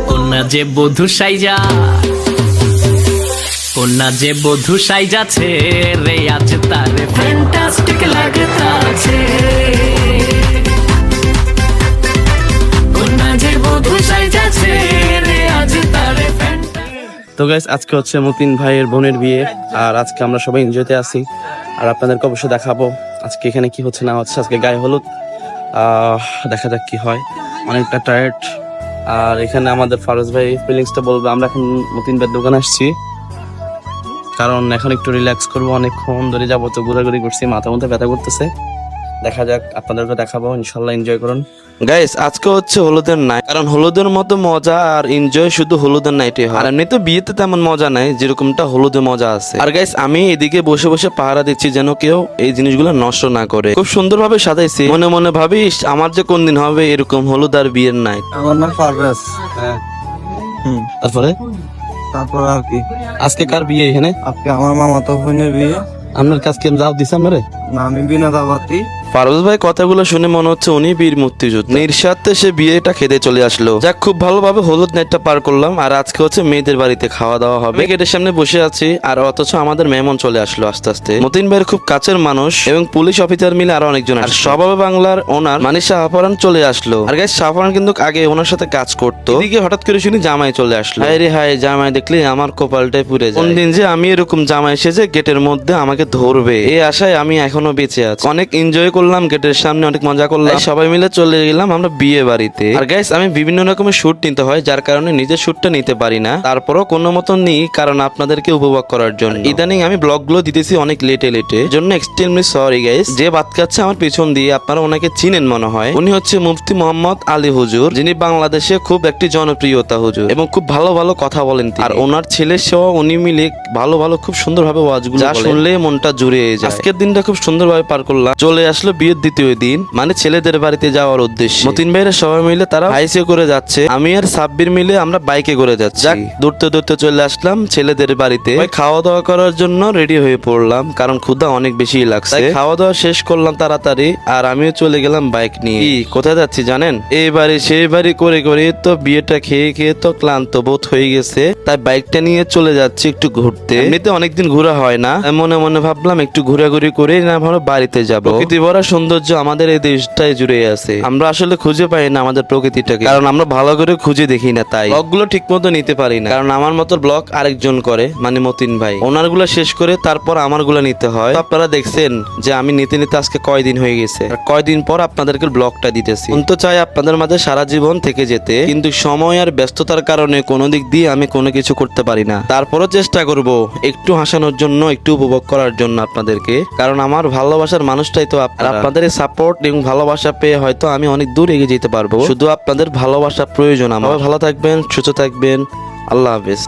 কন্যা যে বধূ সাইজা, কন্যা যে বধূ সাইজাছে রে, আজ তারে ফ্যান্টাস্টিক লাগতাছে। কন্যা যে বধূ সাইজাছে রে, আজ তারে ফ্যান্টাস্টিক। তো গাইস, আজকে হচ্ছে মতিন ভাইয়ের বোনের বিয়ে, আর আজকে আমরা সবাই এনজয়তে আছি, আর আপনাদেরকে অবশ্যই দেখাবো আজকে এখানে কি হচ্ছে না হচ্ছে। আজকে গায়ে হলুদ, দেখা যাক কি হয়। অনেকটা টায়ার্ড, আর এখানে আমাদের ফারুজ ভাই ফিলিংসটা বলবো। আমরা এখন মতিন ভাইয়ের দোকানে আসছি, কারণ এখন একটু রিল্যাক্স করবো। অনেকক্ষণ ধরে যাবো তো ঘোরাঘুরি করছি, মাথা মধ্যে ব্যথা করতেছে। দেখা যাক, আপনাদেরকে দেখাবো, ইনশাল্লাহ এনজয় করুন। গাইস, আজকে হচ্ছে হলুদের নাইট, কারণ হলুদের মতো মজা আর এনজয় শুধু হলুদের নাইটে হয়। আর এমনি তো বিয়েতে তেমন মজা নাই যেরকমটা হলুদে মজা আছে। আর গাইস, আমি এদিকে বসে বসে পাহারা দিচ্ছি যেন কেউ এই জিনিসগুলো নষ্ট না করে। খুব সুন্দরভাবে সাজাইছি, মনে মনে ভাবিস আমার যে কোন দিন হবে এরকম হলুদ আর বিয়ের নাইট। আমার নাম পারভেজ। হ্যাঁ, তারপরে তারপর আর কি, আজকে কার বিয়ে এখানে? আজকে আমার মামাতো বোনের বিয়ে। আপনার কাছকে দাওয়াত দিছে আমারে? না, আমি বিনা দাওয়াতি। ফারুজ ভাই কথাগুলো শুনে মনে হচ্ছে উনি বীর মুক্তিযোদ্ধা। নির্স্বার্থে সে বিয়েটা খেতে চলে আসলো। যাক, খুব ভালোভাবে হলুদ নাইটটা পার করলাম। আর আজকে হচ্ছে মেয়েদের বাড়িতে খাওয়া দাওয়া হবে। গেটের সামনে বসে আছি, আর অথচ আমাদের মেহমান চলে আসলো আস্তে আস্তে। মতিন ভাইয়ের খুব কাছের মানুষ এবং পুলিশ অফিসার মিলে আরো অনেকজন। আর সবাবে বাংলার ওনার মানে শাহফরান চলে আসলো। আর গাইস, শাহফরান কিন্তু আগে ওনার সাথে কাজ করতো। এদিকে হঠাৎ করে শুনি জামাই চলে আসলো। হায় রে হায়, জামাই দেখলে আমার কপালটাই পুড়ে যায়। কোন দিন যে আমি এরকম জামাই এসেছে গেটের মধ্যে আমাকে ধরবে, এই আশায় আমি এখনো বেঁচে আছি। অনেক এনজয় করলাম, গেটের সামনে অনেক মজা করলাম। সবাই মিলে চলে গেলাম আমরা বিয়ে বাড়িতে। আর গাইস, আমি বিভিন্ন রকমের শুট নিতে হয়, যার কারণে নিজের শুটটা নিতে পারি না। তারপরও কোনো মতন নিই, কারণ আপনাদেরকে উপভোগ করার জন্য। ইদানিং আমি ব্লগগুলো দিতেছি অনেক লেটে জন্য এক্সট্রিমলি সরি গাইস। যে বাত কাচ্ছে আমার পিছন দিয়ে, আপনারা ওনাকে চিনেন মনে হয়। উনি হচ্ছে মুফতি মোহাম্মদ আলী হুজুর, যিনি বাংলাদেশে খুব একটি জনপ্রিয়তা হুজুর এবং খুব ভালো ভালো কথা বলেন। আর ওনার ছেলে সহ উনি মিলে ভালো ভালো খুব সুন্দরভাবে ওয়াজগুলো বলেন, শুনলে মনটা জুড়ে যায়। আজকের দিনটা খুব সুন্দরভাবে পার করলাম। চলে আসলো বিয়ের দ্বিতীয় দিন, মানে ছেলেদের বাড়িতে যাওয়ার উদ্দেশ্যে। মতিন ভাইয়ের সবাই মিলে তারা হাইসে করে যাচ্ছে, আমি আর সাব্বির মিলে আমরা বাইকে করে যাচ্ছি। দূরতে দূরতে চলে আসলাম ছেলেদের বাড়িতে। খাওয়া দাওয়া করার জন্য রেডি হয়ে পড়লাম, কারণ ক্ষুধা অনেক বেশি লাগছে। খাওয়া দাওয়া শেষ করলাম তাড়াতাড়ি, আর আমিও চলে গেলাম বাইক নিয়ে। কোথায় যাচ্ছি জানেন? এই বাড়ি সেই বাড়ি করে করে তো বিয়েটা খেয়ে খেয়ে তো ক্লান্ত বোধ হয়ে গেছে, তাই বাইকটা নিয়ে চলে যাচ্ছি একটু ঘুরতে। এমনিতে অনেকদিন ঘোরা হয় না, মনে মনে ভাবলাম একটু ঘোরাঘুরি করে না ভালো বাড়িতে যাবো। প্রকৃতি ভরা সৌন্দর্য আমাদের এই দেশটাই জুড়ে আছে। আমরা আসলে খুঁজে পাই না আমাদের প্রকৃতিটাকে, কারণ আমরা ভালো করে খুঁজে দেখি না, তাই ব্লগগুলো ঠিক মতো নিতে পারি না। কারণ আমার মতো ব্লগ আরেকজন করে, মানে মতিন ভাই, ওনার গুলা শেষ করে তারপর আমার গুলা নিতে হয়। আপনারা দেখছেন যে আমি নিতে নিতে আজকে কয়দিন হয়ে গেছে, কয়দিন পর আপনাদেরকে ব্লগটা দিতেছি। তো চাই আপনাদের মাঝে সারা জীবন থেকে যেতে, কিন্তু সময় আর ব্যস্ততার কারণে কোনো দিক দিয়ে আমি কোনো কিছু করতে পারি না। তারপরও চেষ্টা করব একটু হাসানোর জন্য, একটু উপভোগ করার জন্য আপনাদেরকে, কারণ আমার ভালোবাসার মানুষটাই তো আপনারা। আপনাদের সাপোর্ট এবং ভালোবাসা পেয়ে হয়তো আমি অনেক দূর এগিয়ে যেতে পারবো। শুধু আপনাদের ভালোবাসা প্রয়োজন আমার। ভালো থাকবেন, সুস্থ থাকবেন, আল্লাহ হাফেজ।